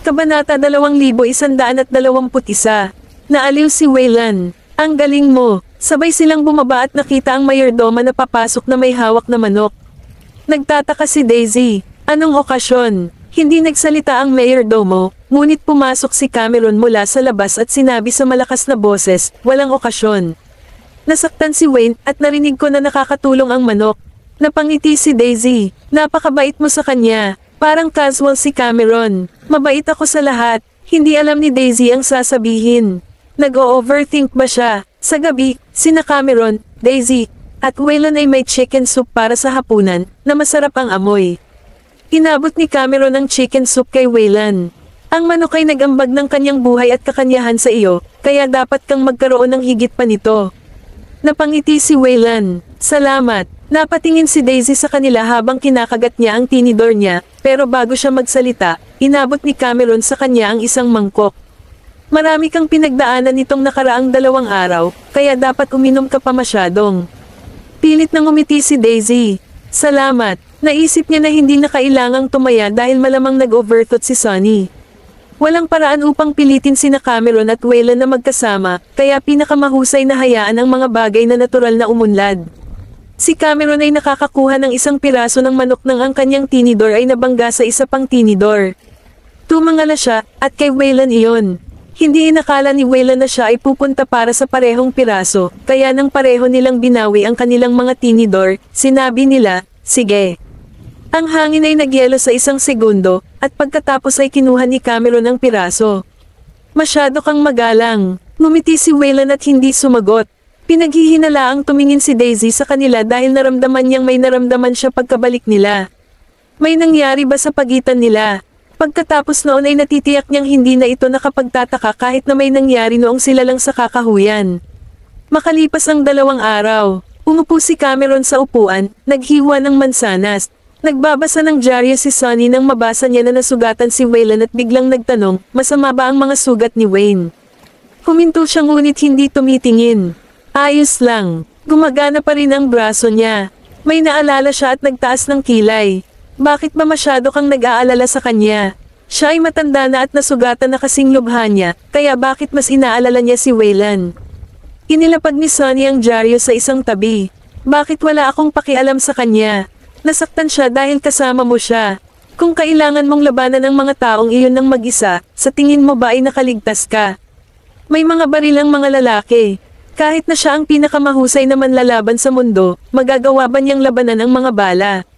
Kabanata 2121. Naaliw si Waylan. Ang galing mo. Sabay silang bumaba at nakita ang mayordoma na papasok na may hawak na manok. Nagtataka si Daisy. Anong okasyon? Hindi nagsalita ang mayordomo, ngunit pumasok si Cameron mula sa labas at sinabi sa malakas na boses, walang okasyon. Nasaktan si Wayne at narinig ko na nakakatulong ang manok. Napangiti si Daisy. Napakabait mo sa kanya. Parang casual si Cameron. Mabait ako sa lahat. Hindi alam ni Daisy ang sasabihin. Nag-o-overthink ba siya? Sa gabi, sina Cameron, Daisy, at Waylan ay may chicken soup para sa hapunan, na masarap ang amoy. Inabot ni Cameron ang chicken soup kay Waylan. Ang manok ay nagambag ng kanyang buhay at kakanyahan sa iyo, kaya dapat kang magkaroon ng higit pa nito. Napangiti si Waylan. Salamat. Napatingin si Daisy sa kanila habang kinakagat niya ang tinidor niya, pero bago siya magsalita, inabot ni Cameron sa kanya ang isang mangkok. Marami kang pinagdaanan nitong nakaraang 2 araw, kaya dapat uminom ka pa masyadong. Pilit nang umiti si Daisy. Salamat. Naisip niya na hindi na kailangang tumaya dahil malamang nag-overthought si Sonny. Walang paraan upang pilitin sina Cameron at Waylan na magkasama, kaya pinakamahusay na hayaan ang mga bagay na natural na umunlad. Si Cameron ay nakakakuha ng isang piraso ng manok nang ang kanyang tinidor ay nabangga sa isa pang tinidor. Tumangala siya, at kay Waylan iyon. Hindi inakala ni Waylan na siya ay pupunta para sa parehong piraso, kaya nang pareho nilang binawi ang kanilang mga tinidor, sinabi nila, sige. Ang hangin ay nagyelo sa 1 segundo, at pagkatapos ay kinuha ni Cameron ang piraso. Masyado kang magalang. Ngumiti si Waylan at hindi sumagot. Pinaghihinalaang tumingin si Daisy sa kanila dahil naramdaman niyang may naramdaman siya pagkabalik nila. May nangyari ba sa pagitan nila? Pagkatapos noon ay natitiyak niyang hindi na ito nakapagtataka kahit na may nangyari noong sila lang sa kakahuyan. Makalipas ang 2 araw, umupo si Cameron sa upuan, naghiwa ng mansanas. Nagbabasa ng dyaryo si Sonny nang mabasa niya na nasugatan si Waylan at biglang nagtanong, masama ba ang mga sugat ni Wayne? Huminto siya ngunit hindi tumitingin. Ayos lang. Gumagana pa rin ang braso niya. May naalala siya at nagtaas ng kilay. Bakit ba masyado kang nag-aalala sa kanya? Siya ay matanda na at nasugatan na kasing lubha niya, kaya bakit mas inaalala niya si Waylan? Inilapag ni Sonny ang dyaryo sa isang tabi. Bakit wala akong pakialam sa kanya? Nasaktan siya dahil kasama mo siya. Kung kailangan mong labanan ang mga taong iyon ng mag-isa, sa tingin mo ba ay nakaligtas ka? May mga baril ang mga lalaki. Kahit na siya ang pinakamahusay na manlalaban sa mundo, magagawa ba niyang labanan ang mga bala?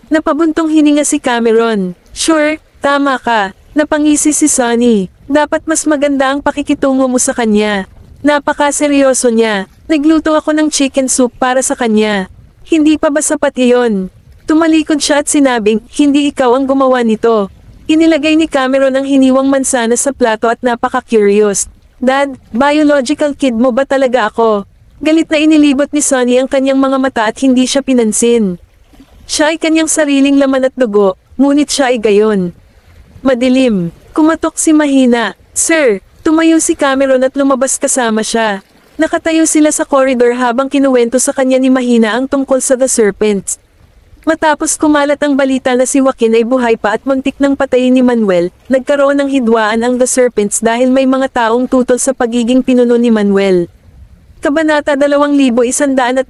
Napabuntong hininga si Cameron. Sure, tama ka. Napangisi si Sonny. Dapat mas maganda ang pakikitungo mo sa kanya. Napakaseryoso niya. Nagluto ako ng chicken soup para sa kanya. Hindi pa ba sapat iyon? Tumalikod siya at sinabing, hindi ikaw ang gumawa nito. Inilagay ni Cameron ang hiniwang mansanas sa plato at napaka-curious. Dad, biological kid mo ba talaga ako? Galit na inilibot ni Sonny ang kanyang mga mata at hindi siya pinansin. Siya ay kanyang sariling laman at dugo, ngunit siya ay gayon. Madilim. Kumatok si Mahina. Sir, tumayo si Cameron at lumabas kasama siya. Nakatayo sila sa koridor habang kinuwento sa kanya ni Mahina ang tungkol sa The Serpents. Matapos kumalat ang balita na si Joaquin ay buhay pa at muntik ng patayin ni Manuel, nagkaroon ng hidwaan ang The Serpents dahil may mga taong tutol sa pagiging pinuno ni Manuel. Kabanata 2122.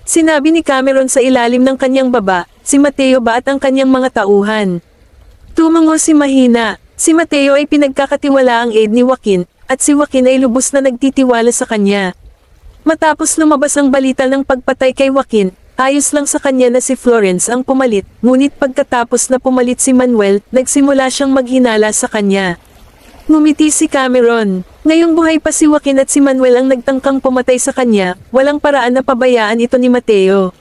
Sinabi ni Cameron sa ilalim ng kanyang baba, si Mateo ba at ang kanyang mga tauhan? Tumango si Mahina. Si Mateo ay pinagkakatiwalaang aide ni Joaquin, at si Joaquin ay lubos na nagtitiwala sa kanya. Matapos lumabas ang balita ng pagpatay kay Joaquin, ayos lang sa kanya na si Florence ang pumalit, ngunit pagkatapos na pumalit si Manuel, nagsimula siyang maghinala sa kanya. Ngumiti si Cameron. Ngayong buhay pa si Joaquin at si Manuel ang nagtangkang pumatay sa kanya, walang paraan na pabayaan ito ni Mateo.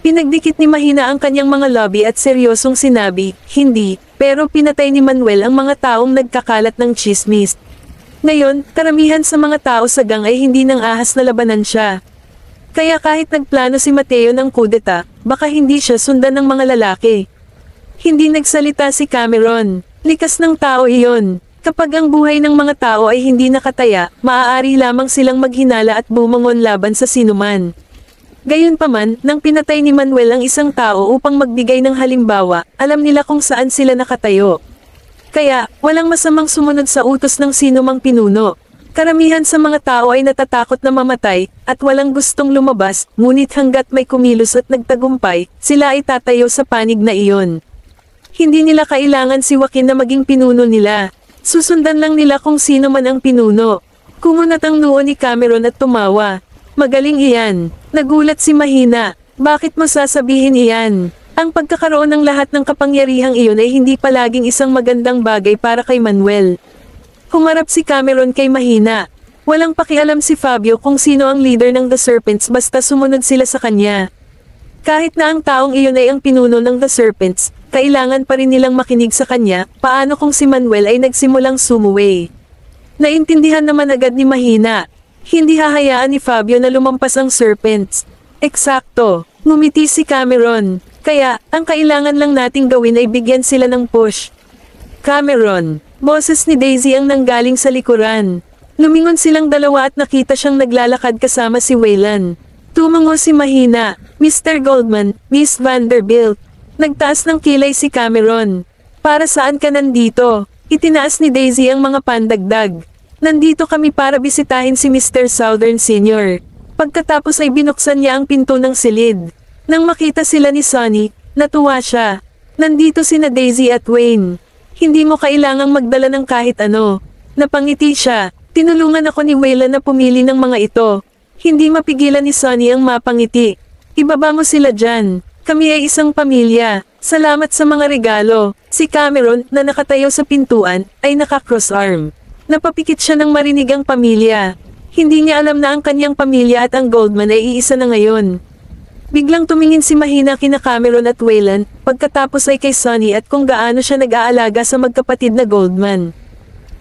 Pinagdikit ni Mahina ang kanyang mga lobby at seryosong sinabi, hindi, pero pinatay ni Manuel ang mga taong nagkakalat ng chismis. Ngayon, karamihan sa mga tao sa gang ay hindi nang ahas na labanan siya. Kaya kahit nagplano si Mateo ng kudeta, baka hindi siya sundan ng mga lalaki. Hindi nagsalita si Cameron. Likas ng tao iyon. Kapag ang buhay ng mga tao ay hindi nakataya, maaari lamang silang maghinala at bumangon laban sa sinuman. Gayunpaman, nang pinatay ni Manuel ang isang tao upang magbigay ng halimbawa, alam nila kung saan sila nakatayo. Kaya, walang masamang sumunod sa utos ng sino mang pinuno. Karamihan sa mga tao ay natatakot na mamatay, at walang gustong lumabas, ngunit hanggat may kumilos at nagtagumpay, sila ay tatayo sa panig na iyon. Hindi nila kailangan si Joaquin na maging pinuno nila. Susundan lang nila kung sino man ang pinuno. Kumunat ang noo ni Cameron at tumawa. Magaling iyan. Nagulat si Mahina. Bakit mo sasabihin iyan? Ang pagkakaroon ng lahat ng kapangyarihang iyon ay hindi palaging isang magandang bagay para kay Manuel. Humarap si Cameron kay Mahina. Walang pakialam si Fabio kung sino ang leader ng The Serpents basta sumunod sila sa kanya. Kahit na ang taong iyon ay ang pinuno ng The Serpents, kailangan pa rin nilang makinig sa kanya. Paano kung si Manuel ay nagsimulang sumuway? Naintindihan naman agad ni Mahina. Hindi hahayaan ni Fabio na lumampas ang Serpents. Eksakto, ngumiti si Cameron. Kaya, ang kailangan lang nating gawin ay bigyan sila ng push. Cameron, boses ni Daisy ang nanggaling sa likuran. Lumingon silang dalawa at nakita siyang naglalakad kasama si Wayland. Tumango si Mahina, Mr. Goldman, Miss Vanderbilt. Nagtaas ng kilay si Cameron. Para saan ka nandito? Itinaas ni Daisy ang mga pandagdag. Nandito kami para bisitahin si Mr. Southern Sr. Pagkatapos ay binuksan niya ang pinto ng silid. Nang makita sila ni Sonny, natuwa siya. Nandito sina Daisy at Wayne. Hindi mo kailangang magdala ng kahit ano. Napangiti siya. Tinulungan ako ni Wayland na pumili ng mga ito. Hindi mapigilan ni Sonny ang mapangiti. Ibaba mo sila dyan. Kami ay isang pamilya. Salamat sa mga regalo. Si Cameron, na nakatayo sa pintuan, ay naka-cross-arm. Napapikit siya nang marinig ang pamilya. Hindi niya alam na ang kanyang pamilya at ang Goldman ay iisa na ngayon. Biglang tumingin si Mahina kina Cameron at Wayland, pagkatapos ay kay Sonny at kung gaano siya nag-aalaga sa magkapatid na Goldman.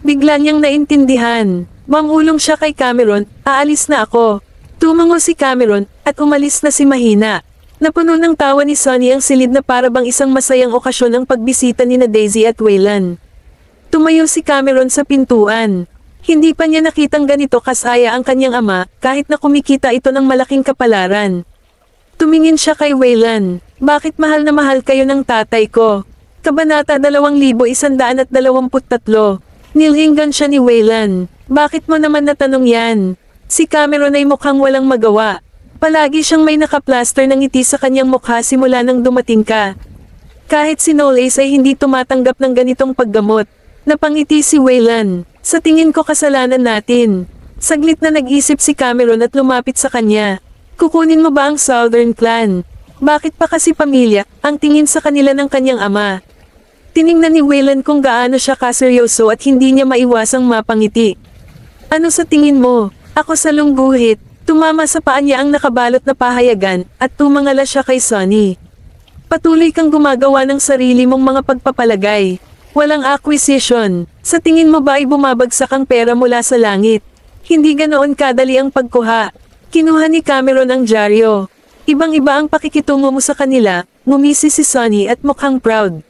Bigla niyang naintindihan. Mamulong siya kay Cameron, aalis na ako. Tumango si Cameron, at umalis na si Mahina. Napuno ng tawa ni Sonny ang silid na para bang isang masayang okasyon ang pagbisita ni na Daisy at Wayland. Tumayo si Cameron sa pintuan. Hindi pa niya nakitang ganito kasaya ang kanyang ama, kahit na kumikita ito ng malaking kapalaran. Tumingin siya kay Wayland. Bakit mahal na mahal kayo ng tatay ko? Kabanata 2123. Nilinggan siya ni Wayland. Bakit mo naman natanong yan? Si Cameron ay mukhang walang magawa. Palagi siyang may nakaplaster ng ngiti sa kanyang mukha simula nang dumating ka. Kahit si Knowles ay hindi tumatanggap ng ganitong paggamot. Napangiti si Wayland. Sa tingin ko kasalanan natin. Saglit na nag-isip si Cameron at lumapit sa kanya. Kukunin mo ba ang Southern Clan? Bakit pa kasi pamilya, ang tingin sa kanila ng kanyang ama? Tiningnan ni Wayland kung gaano siya kaseryoso at hindi niya maiwasang mapangiti. Ano sa tingin mo? Ako sa lungguhit. Tumama sa paa niya ang nakabalot na pahayagan, at tumangala siya kay Sonny. Patuloy kang gumagawa ng sarili mong mga pagpapalagay. Walang acquisition. Sa tingin mo ba ay bumabagsak ang pera mula sa langit? Hindi ganoon kadali ang pagkuha. Kinuha ni Cameron ang dyaryo. Ibang-iba ang pakikitungo mo sa kanila, ngumisi si Sonny at mukhang proud.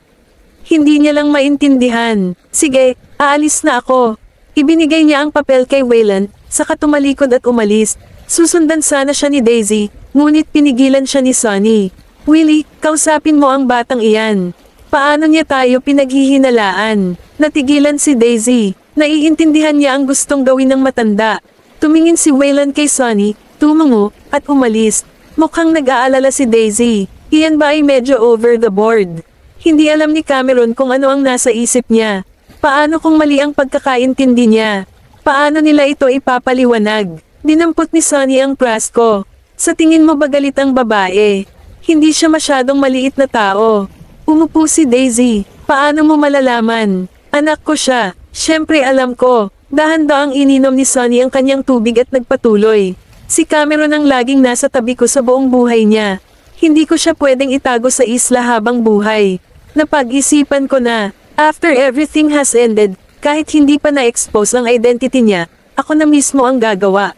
Hindi niya lang maintindihan. Sige, aalis na ako. Ibinigay niya ang papel kay Wayland, saka tumalikod at umalis. Susundan sana siya ni Daisy, ngunit pinigilan siya ni Sonny. Willie, kausapin mo ang batang iyan. Paano niya tayo pinaghihinalaan? Natigilan si Daisy. Naiintindihan niya ang gustong gawin ng matanda. Tumingin si Wayland kay Sonny, tumango, at umalis. Mukhang nag-aalala si Daisy. Iyan ba ay medyo over the board? Hindi alam ni Cameron kung ano ang nasa isip niya. Paano kung mali ang pagkakaintindi niya? Paano nila ito ipapaliwanag? Dinampot ni Sonny ang prasko. Sa tingin mo ba galit ang babae? Hindi siya masyadong maliit na tao. Umupo si Daisy. Paano mo malalaman? Anak ko siya. Siyempre alam ko. Dahan-daang ininom ni Sonny ang kanyang tubig at nagpatuloy. Si Cameron ang laging nasa tabi ko sa buong buhay niya. Hindi ko siya pwedeng itago sa isla habang buhay. Napag-isipan ko na, after everything has ended, kahit hindi pa na-expose ang identity niya, ako na mismo ang gagawa.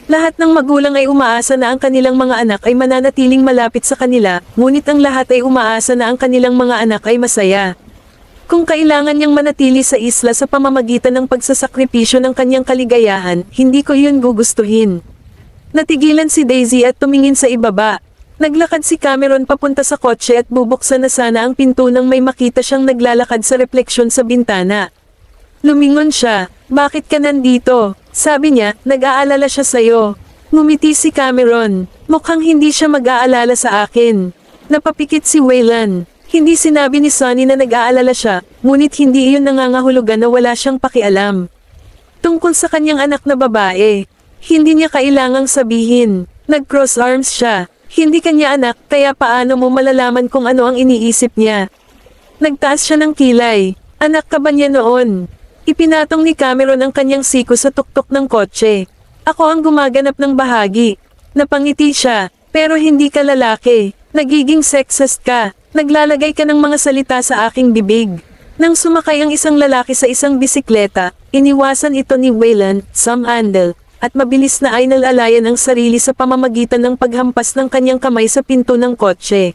Lahat ng magulang ay umaasa na ang kanilang mga anak ay mananatiling malapit sa kanila, ngunit ang lahat ay umaasa na ang kanilang mga anak ay masaya. Kung kailangan niyang manatili sa isla sa pamamagitan ng pagsasakripisyo ng kanyang kaligayahan, hindi ko yun gugustuhin. Natigilan si Daisy at tumingin sa ibaba. Naglakad si Cameron papunta sa kotse at bubuksan na sana ang pinto nang may makita siyang naglalakad sa refleksyon sa bintana. Lumingon siya. Bakit ka nandito? Sabi niya, nag-aalala siya sa'yo. Ngumiti si Cameron. Mukhang hindi siya mag-aalala sa akin. Napapikit si Wayland. Hindi sinabi ni Sonny na nag-aalala siya, ngunit hindi iyon nangangahulugan na wala siyang pakialam. Tungkol sa kanyang anak na babae, hindi niya kailangang sabihin. Nag-cross arms siya. Hindi kanya anak, kaya paano mo malalaman kung ano ang iniisip niya? Nagtaas siya ng kilay. Anak ka ba niya noon? Ipinatong ni Cameron ang kanyang siko sa tuktok ng kotse. Ako ang gumaganap ng bahagi. Napangiti siya, pero hindi ka lalaki. Nagiging sexist ka. Naglalagay ka ng mga salita sa aking bibig. Nang sumakay ang isang lalaki sa isang bisikleta, iniwasan ito ni Wayland, Sam Andel, at mabilis na ay nalalayan ang sarili sa pamamagitan ng paghampas ng kanyang kamay sa pinto ng kotse.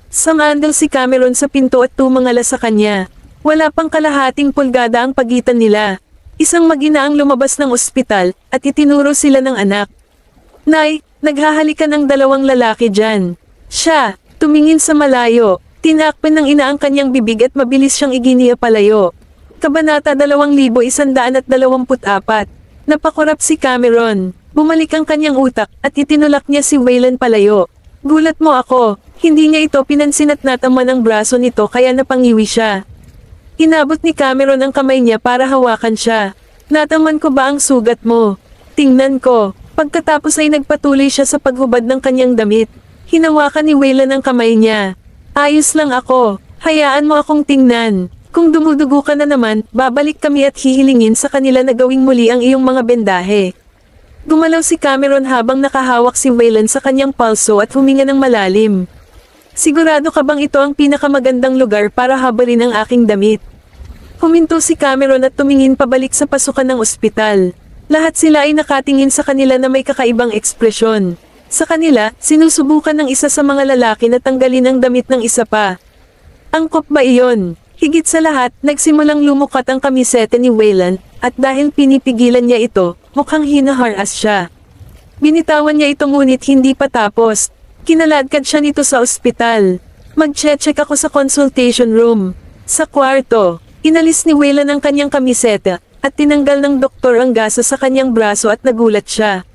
Sam Andel si Cameron sa pinto at tumangala sa kanya. Wala pang kalahating pulgada ang pagitan nila. Isang mag-ina ang lumabas ng ospital, at itinuro sila ng anak. Nay, naghahalikan ang dalawang lalaki dyan. Siya, tumingin sa malayo, tinakpan ng ina ang kanyang bibig at mabilis siyang iginiya palayo. Kabanata 2124. Napakurap si Cameron. Bumalik ang kanyang utak at itinulak niya si Wayland palayo. Gulat mo ako, hindi niya ito pinansin at nataman ang braso nito kaya napangiwi siya. Inabot ni Cameron ang kamay niya para hawakan siya. Nataman ko ba ang sugat mo? Tingnan ko. Pagkatapos ay nagpatuloy siya sa paghubad ng kanyang damit. Hinawakan ni Wayland ang kamay niya. Ayos lang ako. Hayaan mo akong tingnan. Kung dumudugo ka na naman, babalik kami at hihilingin sa kanila na gawing muli ang iyong mga bendahe. Gumalaw si Cameron habang nakahawak si Wayland sa kanyang palso at huminga ng malalim. Sigurado ka bang ito ang pinakamagandang lugar para habarin ang aking damit? Huminto si Cameron at tumingin pabalik sa pasukan ng ospital. Lahat sila ay nakatingin sa kanila na may kakaibang ekspresyon. Sa kanila, sinusubukan ng isa sa mga lalaki na tanggalin ang damit ng isa pa. Angkop ba iyon? Higit sa lahat, nagsimulang lumukat ang kamisete ni Wayland, at dahil pinipigilan niya ito, mukhang hinaharas siya. Binitawan niya ito ngunit hindi pa tapos. Kinaladkad siya nito sa ospital. Mag-check ako sa consultation room. Sa kwarto, inalis ni Wayland ang kanyang kamiseta, at tinanggal ng doktor ang gasa sa kanyang braso at nagulat siya.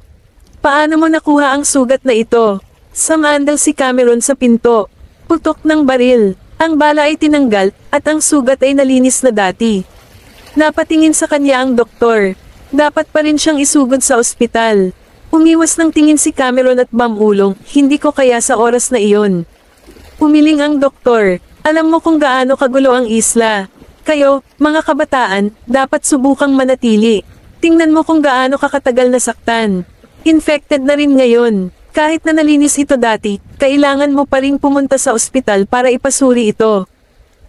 Paano mo nakuha ang sugat na ito? Samandal si Cameron sa pinto. Putok ng baril. Ang bala ay tinanggal, at ang sugat ay nalinis na dati. Napatingin sa kanya ang doktor. Dapat pa rin siyang isugod sa ospital. Umiwas ng tingin si Cameron at bamulong, hindi ko kaya sa oras na iyon. Umiling ang doktor. Alam mo kung gaano kagulo ang isla. Kayo, mga kabataan, dapat subukang manatili. Tingnan mo kung gaano kakatagal na saktan. Infected na rin ngayon. Kahit na nalinis ito dati, kailangan mo pa ring pumunta sa ospital para ipasuri ito.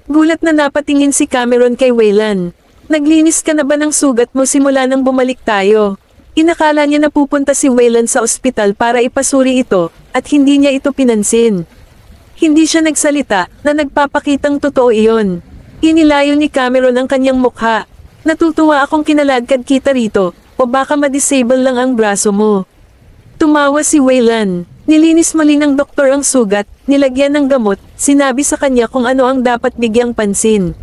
Gulat na napatingin si Cameron kay Wayland. Naglinis ka na ba ng sugat mo simula nang bumalik tayo? Inakala niya na pupunta si Wayland sa ospital para ipasuri ito, at hindi niya ito pinansin. Hindi siya nagsalita, na nagpapakitang totoo iyon. Inilayo ni Cameron ang kanyang mukha. Natutuwa akong kinaladkad kita rito, o baka ma-disable lang ang braso mo. Tumawa si Wayland. Nilinis muli ng doktor ang sugat, nilagyan ng gamot, sinabi sa kanya kung ano ang dapat bigyang pansin.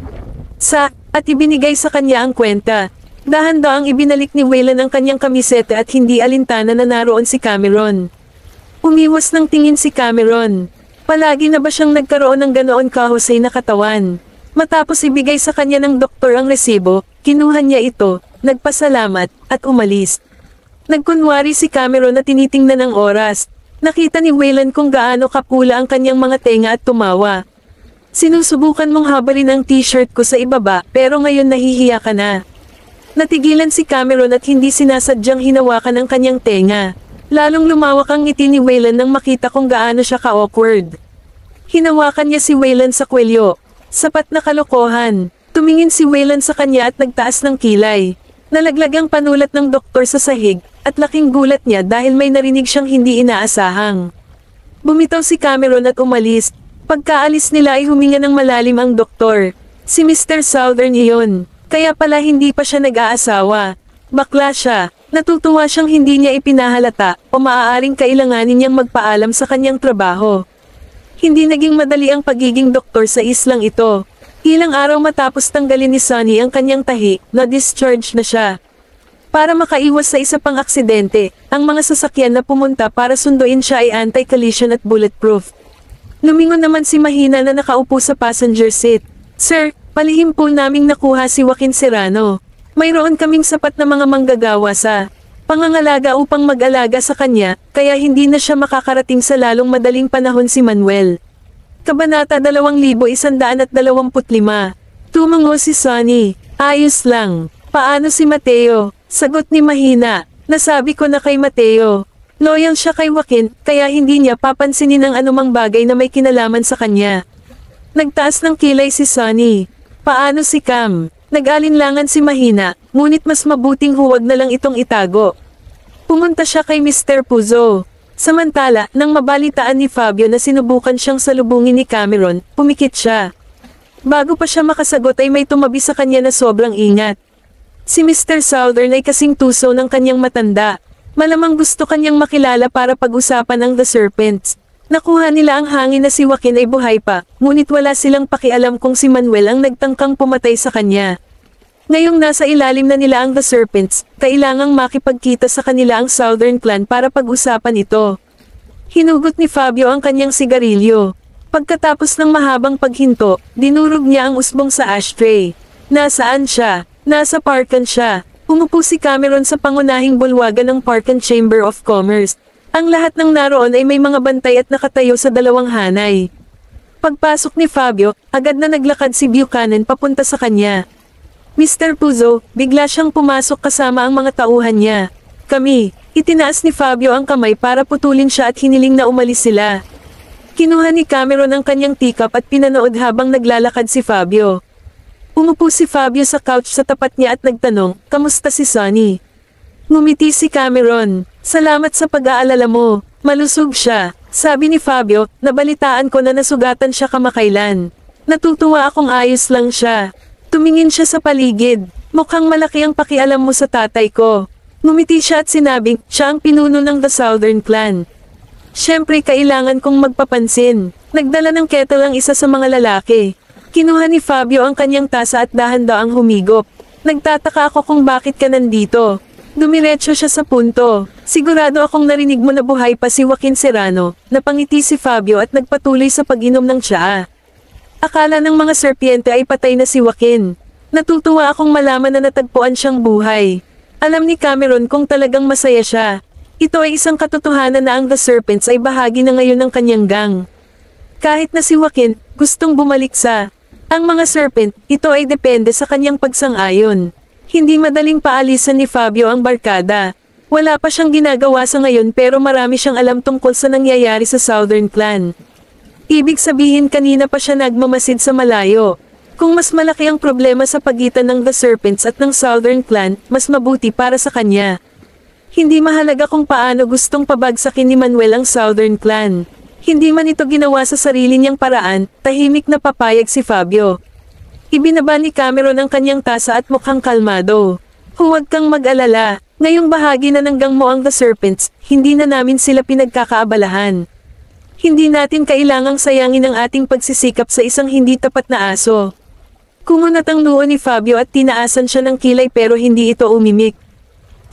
At ibinigay sa kanya ang kwenta. Dahan-daang ibinalik ni Wayland ang kanyang kamiseta at hindi alintana na naroon si Cameron. Umiwas ng tingin si Cameron. Palagi na ba siyang nagkaroon ng ganoon kahusay na katawan? Matapos ibigay sa kanya ng doktor ang resibo, kinuha niya ito, nagpasalamat, at umalis. Nagkunwari si Cameron na tinitingnan ang oras. Nakita ni Wayland kung gaano kapula ang kanyang mga tenga at tumawa. Sinusubukan mong habarin ang t-shirt ko sa ibaba, pero ngayon nahihiya ka na. Natigilan si Cameron at hindi sinasadyang hinawakan ang kanyang tenga. Lalong lumawak ang ngiti ni Wayland nang makita kung gaano siya ka-awkward. Hinawakan niya si Wayland sa kwelyo. Sapat na kalokohan. Tumingin si Wayland sa kanya at nagtaas ng kilay. Nalaglag ang panulat ng doktor sa sahig, at laking gulat niya dahil may narinig siyang hindi inaasahang. Bumitaw si Cameron at umalis. Pagkaalis nila ay huminga ng malalim ang doktor. Si Mr. Southern iyon. Kaya pala hindi pa siya nag-aasawa. Bakla siya. Natutuwa siyang hindi niya ipinahalata o maaaring kailanganin niyang magpaalam sa kanyang trabaho. Hindi naging madali ang pagiging doktor sa islang ito. Ilang araw matapos tanggalin ni Sunny ang kanyang tahi, na-discharge na siya. Para makaiwas sa isa pang aksidente, ang mga sasakyan na pumunta para sunduin siya ay anti-collision at bulletproof. Lumingon naman si Mahina na nakaupo sa passenger seat. Sir, palihim po naming nakuha si Joaquin Serrano. Mayroon kaming sapat na mga manggagawa sa pangangalaga upang mag-alaga sa kanya, kaya hindi na siya makakarating sa lalong madaling panahon si Manuel. Kabanata 2125. Tumango si Sunny. Ayos lang. Paano si Mateo? Sagot ni Mahina. Nasabi ko na kay Mateo. Loyal siya kay Joaquin, kaya hindi niya papansinin ang anumang bagay na may kinalaman sa kanya. Nagtaas ng kilay si Sunny. Paano si Cam? Nag-alinlangan si Mahina, ngunit mas mabuting huwag na lang itong itago. Pumunta siya kay Mr. Puzo. Samantala, nang mabalitaan ni Fabio na sinubukan siyang salubungin ni Cameron, pumikit siya. Bago pa siya makasagot ay may tumabi sa kanya na sobrang ingat. Si Mr. Southern ay kasing tuso ng kanyang matanda. Malamang gusto kanyang makilala para pag-usapan ang The Serpents. Nakuha nila ang hangin na si Joaquin ay buhay pa, ngunit wala silang pakialam kung si Manuel ang nagtangkang pumatay sa kanya. Ngayong nasa ilalim na nila ang The Serpents, kailangang makipagkita sa kanila ang Southern Clan para pag-usapan ito. Hinugot ni Fabio ang kanyang sigarilyo. Pagkatapos ng mahabang paghinto, dinurog niya ang usbong sa ashtray. Nasaan siya? Nasa Parkan siya. Umupo si Cameron sa pangunahing bulwagan ng Parkan Chamber of Commerce. Ang lahat ng naroon ay may mga bantay at nakatayo sa dalawang hanay. Pagpasok ni Fabio, agad na naglakad si Buchanan papunta sa kanya. Mr. Puzo, bigla siyang pumasok kasama ang mga tauhan niya. Kami, itinaas ni Fabio ang kamay para putulin siya at hiniling na umalis sila. Kinuha ni Cameron ang kanyang teacup at pinanood habang naglalakad si Fabio. Umupo si Fabio sa couch sa tapat niya at nagtanong, kamusta si Sunny? Ngumiti si Cameron. Salamat sa pag-aalala mo. Malusog siya. Sabi ni Fabio, nabalitaan ko na nasugatan siya kamakailan. Natutuwa akong ayos lang siya. Tumingin siya sa paligid. Mukhang malaki ang pakialam mo sa tatay ko. Ngumiti siya at sinabing, siya ang pinuno ng The Southern Clan. Siyempre kailangan kong magpapansin. Nagdala ng kettle ang isa sa mga lalaki. Kinuha ni Fabio ang kanyang tasa at dahan-daang humigop. Nagtataka ako kung bakit ka nandito. Dumiretso siya sa punto. Sigurado akong narinig mo na buhay pa si Joaquin Serrano. Napangiti si Fabio at nagpatuloy sa pag-inom ng tsaa. Akala ng mga serpiente ay patay na si Joaquin. Natutuwa akong malaman na natagpuan siyang buhay. Alam ni Cameron kung talagang masaya siya. Ito ay isang katotohanan na ang The Serpents ay bahagi na ngayon ng kanyang gang. Kahit na si Joaquin, gustong bumalik sa ang mga serpent, ito ay depende sa kanyang pagsang-ayon. Hindi madaling paalisan ni Fabio ang barkada. Wala pa siyang ginagawa sa ngayon pero marami siyang alam tungkol sa nangyayari sa Southern Clan. Ibig sabihin kanina pa siya nagmamasid sa malayo. Kung mas malaki ang problema sa pagitan ng The Serpents at ng Southern Clan, mas mabuti para sa kanya. Hindi mahalaga kung paano gustong pabagsakin ni Manuel ang Southern Clan. Hindi man ito ginawa sa sarili niyang paraan, tahimik na papayag si Fabio. Ibinaba ni Cameron ang kanyang tasa at mukhang kalmado. Huwag kang mag-alala, ngayong bahagi na ng gang mo ang The Serpents, hindi na namin sila pinagkakaabalahan. Hindi natin kailangang sayangin ang ating pagsisikap sa isang hindi tapat na aso. Kumunat ang noo ni Fabio at tinaasan siya ng kilay pero hindi ito umimik.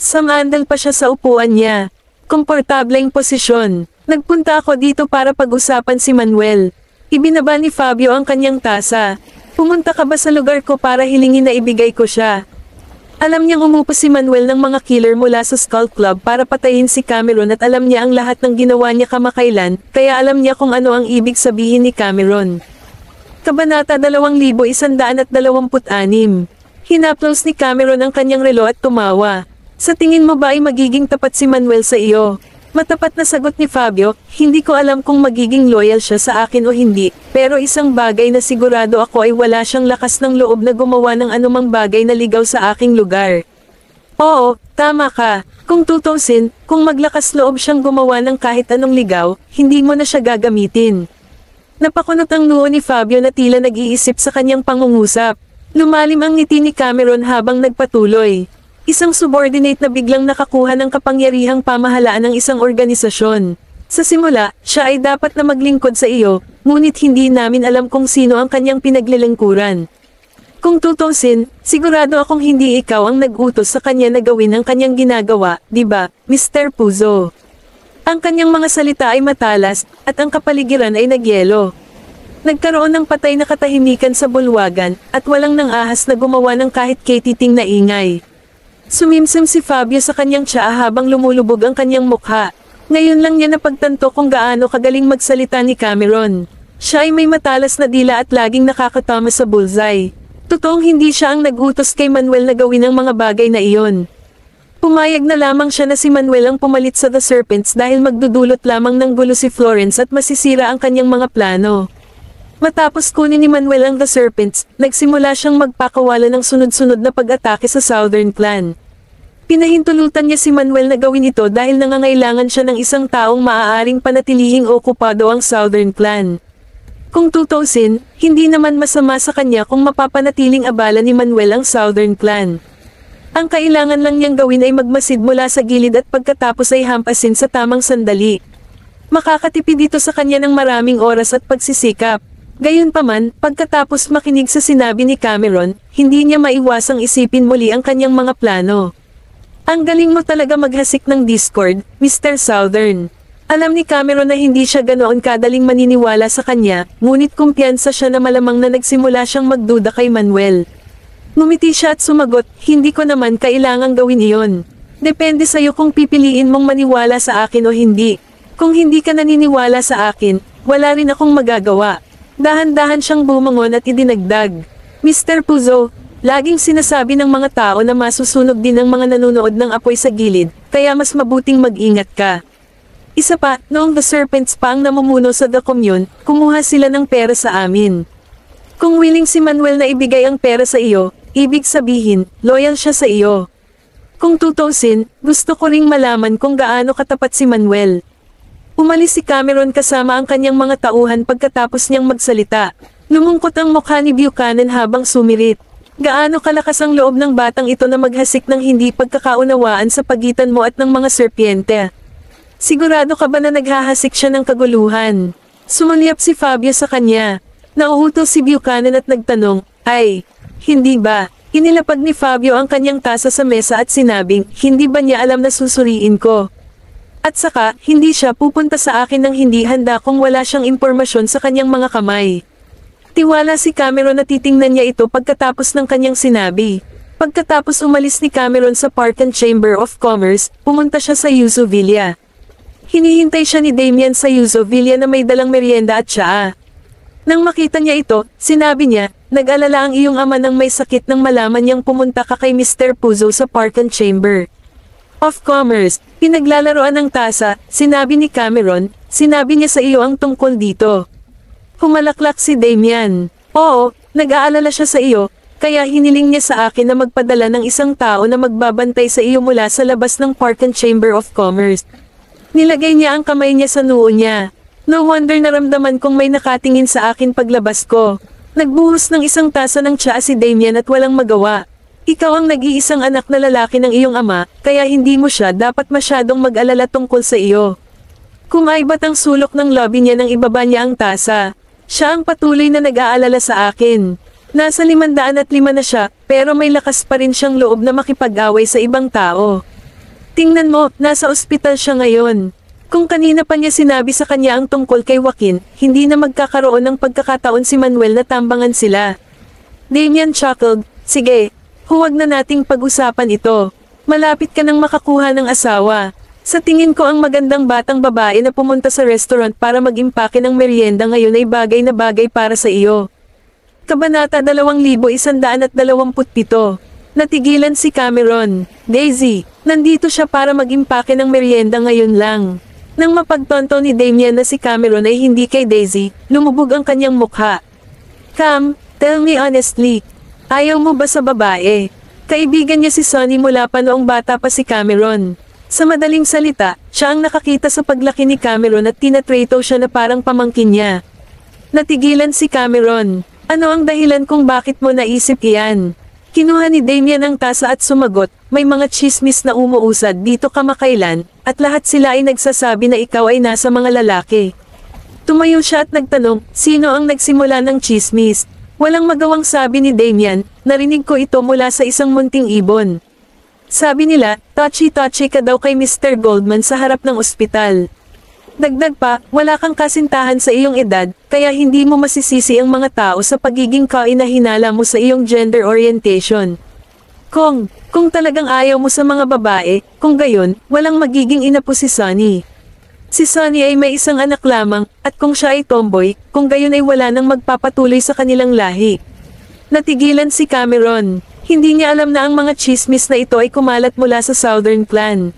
Samandal pa siya sa upuan niya. Komportableng posisyon. Nagpunta ako dito para pag-usapan si Manuel. Ibinaba ni Fabio ang kanyang tasa. Pumunta ka ba sa lugar ko para hilingin na ibigay ko siya? Alam niyang umupo si Manuel ng mga killer mula sa Skull Club para patayin si Cameron at alam niya ang lahat ng ginawa niya kamakailan, kaya alam niya kung ano ang ibig sabihin ni Cameron. Kabanata 2126. Hinaplos ni Cameron ang kanyang relo at tumawa. Sa tingin mo ba ay magiging tapat si Manuel sa iyo? Matapat na sagot ni Fabio, hindi ko alam kung magiging loyal siya sa akin o hindi, pero isang bagay na sigurado ako ay wala siyang lakas ng loob na gumawa ng anumang bagay na ligaw sa aking lugar. Oo, tama ka. Kung tutusin, kung maglakas loob siyang gumawa ng kahit anong ligaw, hindi mo na siya gagamitin. Napakunot ang noo ni Fabio na tila nag-iisip sa kanyang pangungusap. Lumalim ang ngiti ni Cameron habang nagpatuloy. Isang subordinate na biglang nakakuha ng kapangyarihang pamahalaan ng isang organisasyon. Sa simula, siya ay dapat na maglingkod sa iyo, ngunit hindi namin alam kung sino ang kanyang pinaglilingkuran. Kung tutusin, sigurado akong hindi ikaw ang nag-utos sa kanya na gawin ang kanyang ginagawa, di ba, Mr. Puzo? Ang kanyang mga salita ay matalas, at ang kapaligiran ay nagyelo. Nagkaroon ng patay na katahimikan sa bulwagan, at walang nang ahas na gumawa ng kahit katiting na ingay. Sumimsim si Fabio sa kanyang tsaa habang lumulubog ang kanyang mukha. Ngayon lang niya napagtanto kung gaano kagaling magsalita ni Cameron. Siya ay may matalas na dila at laging nakakatama sa bullseye. Totoong hindi siya ang nag-utos kay Manuel na gawin ang mga bagay na iyon. Pumayag na lamang siya na si Manuel ang pumalit sa The Serpents dahil magdudulot lamang ng gulo si Florence at masisira ang kanyang mga plano. Matapos kunin ni Manuel ang The Serpents, nagsimula siyang magpakawala ng sunod-sunod na pag-atake sa Southern Clan. Pinahintulutan niya si Manuel na gawin ito dahil nangangailangan siya ng isang taong maaaring panatilihing okupado ang Southern Clan. Kung tutusin, hindi naman masama sa kanya kung mapapanatiling abala ni Manuel ang Southern Clan. Ang kailangan lang niyang gawin ay magmasid mula sa gilid at pagkatapos ay hampasin sa tamang sandali. Makakatipid ito sa kanya ng maraming oras at pagsisikap. Gayunpaman, pagkatapos makinig sa sinabi ni Cameron, hindi niya maiwasang isipin muli ang kanyang mga plano. Ang galing mo talaga maghasik ng Discord, Mr. Southern. Alam ni Cameron na hindi siya ganoon kadaling maniniwala sa kanya, ngunit kumpiyansa siya na malamang na nagsimula siyang magduda kay Manuel. Ngumiti siya at sumagot, hindi ko naman kailangang gawin iyon. Depende sa'yo kung pipiliin mong maniwala sa akin o hindi. Kung hindi ka naniniwala sa akin, wala rin akong magagawa. Dahan-dahan siyang bumangon at idinagdag. Mr. Puzo, laging sinasabi ng mga tao na masusunog din ang mga nanonood ng apoy sa gilid, kaya mas mabuting mag-ingat ka. Isa pa, noong The Serpents pa ang namumuno sa The Commune, kumuha sila ng pera sa amin. Kung willing si Manuel na ibigay ang pera sa iyo, ibig sabihin, loyal siya sa iyo. Kung tutusin, gusto ko ring malaman kung gaano katapat si Manuel. Umalis si Cameron kasama ang kanyang mga tauhan pagkatapos niyang magsalita. Lumungkot ang mukha ni Buchanan habang sumirit. Gaano kalakas ang loob ng batang ito na maghasik ng hindi pagkakaunawaan sa pagitan mo at ng mga serpiente. Sigurado ka ba na naghahasik siya ng kaguluhan? Sumulyap si Fabio sa kanya. Nauuto si Buchanan at nagtanong, ay, hindi ba? Inilapag ni Fabio ang kanyang tasa sa mesa at sinabing, hindi ba niya alam na susuriin ko? At saka, hindi siya pupunta sa akin ng hindi handa kung wala siyang impormasyon sa kanyang mga kamay. Tiwala si Cameron na titingnan niya ito pagkatapos ng kanyang sinabi. Pagkatapos umalis ni Cameron sa Park and Chamber of Commerce, pumunta siya sa Yuzu Villa. Hinihintay siya ni Damian sa Yuzu Villa na may dalang merienda at tsaa. Nang makita niya ito, sinabi niya, nag-alala ang iyong ama ng may sakit nang malaman niyang pumunta ka kay Mr. Puzo sa Park and Chamber of Commerce. Pinaglalaroan ng tasa, sinabi ni Cameron, sinabi niya sa iyo ang tungkol dito. Humalaklak si Damian. Oo, nag-aalala siya sa iyo, kaya hiniling niya sa akin na magpadala ng isang tao na magbabantay sa iyo mula sa labas ng Park and Chamber of Commerce. Nilagay niya ang kamay niya sa noo niya. No wonder naramdaman kong may nakatingin sa akin paglabas ko. Nagbuhos ng isang tasa ng tsaa si Damian at walang magawa. Ikaw ang nag-iisang anak na lalaki ng iyong ama, kaya hindi mo siya dapat masyadong mag-alala tungkol sa iyo. Kumaibat ang sulok ng lobby niya nang ibaba niya ang tasa. Siya ang patuloy na nag-aalala sa akin. Nasa 505 na siya, pero may lakas pa rin siyang loob na makipag-away sa ibang tao. Tingnan mo, nasa ospital siya ngayon. Kung kanina pa niya sinabi sa kanya ang tungkol kay Joaquin, hindi na magkakaroon ng pagkakataon si Manuel na tambangan sila. Damian chuckled, sige, huwag na nating pag-usapan ito. Malapit ka nang makakuha ng asawa. Sa tingin ko ang magandang batang babae na pumunta sa restaurant para mag-impake ng merienda ngayon ay bagay na bagay para sa iyo. Kabanata 2127. Natigilan si Cameron. Daisy, nandito siya para mag-impake ng merienda ngayon lang. Nang mapagtonto ni Damian na si Cameron ay hindi kay Daisy, lumubog ang kanyang mukha. Cam, tell me honestly, ayaw mo ba sa babae? Kaibigan niya si Sonny mula pa noong bata pa si Cameron. Sa madaling salita, siya ang nakakita sa paglaki ni Cameron at tinatrato siya na parang pamangkin niya. Natigilan si Cameron. Ano ang dahilan kung bakit mo naisip iyan? Kinuha ni Damian ang tasa at sumagot, may mga chismis na umuusad dito kamakailan, at lahat sila ay nagsasabi na ikaw ay nasa mga lalaki. Tumayo siya at nagtanong, sino ang nagsimula ng chismis? Walang magawang sabi ni Damian, narinig ko ito mula sa isang munting ibon. Sabi nila, touchy-touchy ka daw kay Mr. Goldman sa harap ng ospital. Dagdag pa, wala kang kasintahan sa iyong edad, kaya hindi mo masisisi ang mga tao sa pagiging kainahinala mo sa iyong gender orientation. Kung talagang ayaw mo sa mga babae, kung gayon, walang magiging ina po si Sunny. Si Sunny ay may isang anak lamang, at kung siya ay tomboy, kung gayon ay wala nang magpapatuloy sa kanilang lahi. Natigilan si Cameron. Hindi niya alam na ang mga chismis na ito ay kumalat mula sa Southern Clan.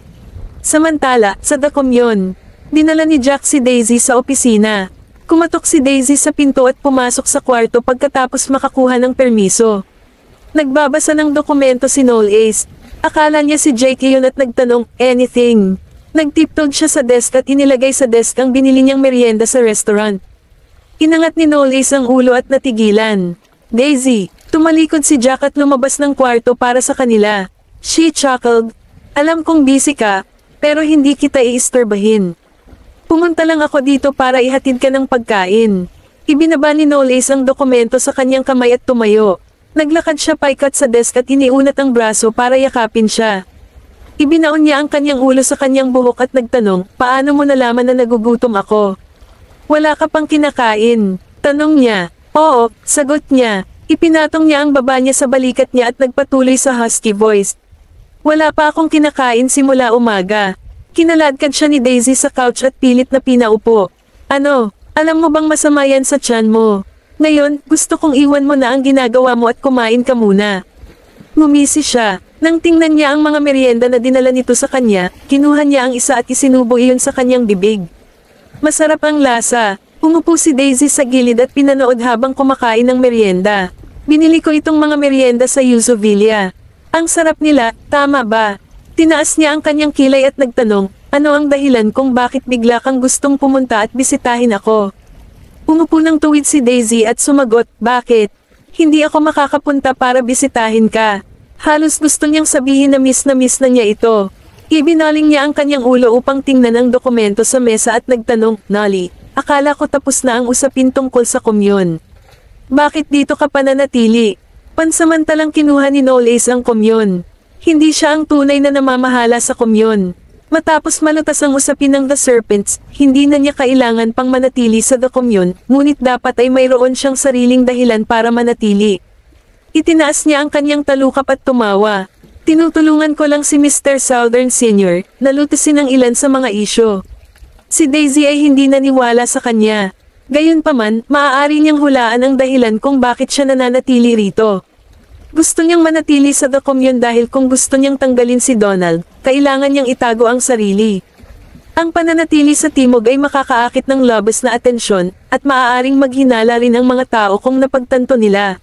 Samantala, sa The Commune, dinala ni Jack si Daisy sa opisina. Kumatok si Daisy sa pinto at pumasok sa kwarto pagkatapos makakuha ng permiso. Nagbabasa ng dokumento si Noel Ace. Akala niya si Jake yun at nagtanong, anything. Nagtiptoed siya sa desk at inilagay sa desk ang binili niyang merienda sa restaurant. Inangat ni Noel Ace ang ulo at natigilan. Daisy, tumalikod si Jack at lumabas ng kwarto para sa kanila. She chuckled. Alam kong busy ka, pero hindi kita iistorbahin. Pumunta lang ako dito para ihatid ka ng pagkain. Ibinaba ni Noel Ace ang dokumento sa kanyang kamay at tumayo. Naglakad siya paikat sa desk at iniunat ang braso para yakapin siya. Ibinaon niya ang kanyang ulo sa kanyang buhok at nagtanong, paano mo nalaman na nagugutom ako? Wala ka pang kinakain? Tanong niya. Oo, sagot niya. Ipinatong niya ang baba niya sa balikat niya at nagpatuloy sa husky voice. Wala pa akong kinakain simula umaga. Kinaladkad siya ni Daisy sa couch at pilit na pinaupo. Ano, alam mo bang masama yan sa tiyan mo? Ngayon, gusto kong iwan mo na ang ginagawa mo at kumain ka muna. Ngumisi siya. Nang tingnan niya ang mga merienda na dinala nito sa kanya, kinuha niya ang isa at isinubo iyon sa kanyang bibig. Masarap ang lasa. Umupo si Daisy sa gilid at pinanood habang kumakain ng merienda. Binili ko itong mga merienda sa Yuzu Villa. Ang sarap nila, tama ba? Tinaas niya ang kanyang kilay at nagtanong, ano ang dahilan kung bakit bigla kang gustong pumunta at bisitahin ako? Umupo ng tuwid si Daisy at sumagot, bakit? Hindi ako makakapunta para bisitahin ka. Halos gusto niyang sabihin na miss na niya ito. Ibinaling niya ang kanyang ulo upang tingnan ang dokumento sa mesa at nagtanong, Nolly, akala ko tapos na ang usapin tungkol sa komyon. Bakit dito ka pananatili? Pansamantalang kinuha ni Noel Ace ang komyon. Hindi siya ang tunay na namamahala sa komyon. Matapos malutas ang usapin ng The Serpents, hindi na niya kailangan pang manatili sa The Commune, ngunit dapat ay mayroon siyang sariling dahilan para manatili. Itinaas niya ang kanyang talukap at tumawa. Tinutulungan ko lang si Mr. Southern Sr. na lutasin ang ilan sa mga isyo. Si Daisy ay hindi naniwala sa kanya. Gayunpaman, maaari niyang hulaan ang dahilan kung bakit siya nananatili rito. Gusto niyang manatili sa The Commune dahil kung gusto niyang tanggalin si Donald, kailangan niyang itago ang sarili. Ang pananatili sa Timog ay makakaakit ng labis na atensyon, at maaaring maghinala rin ang mga tao kung napagtanto nila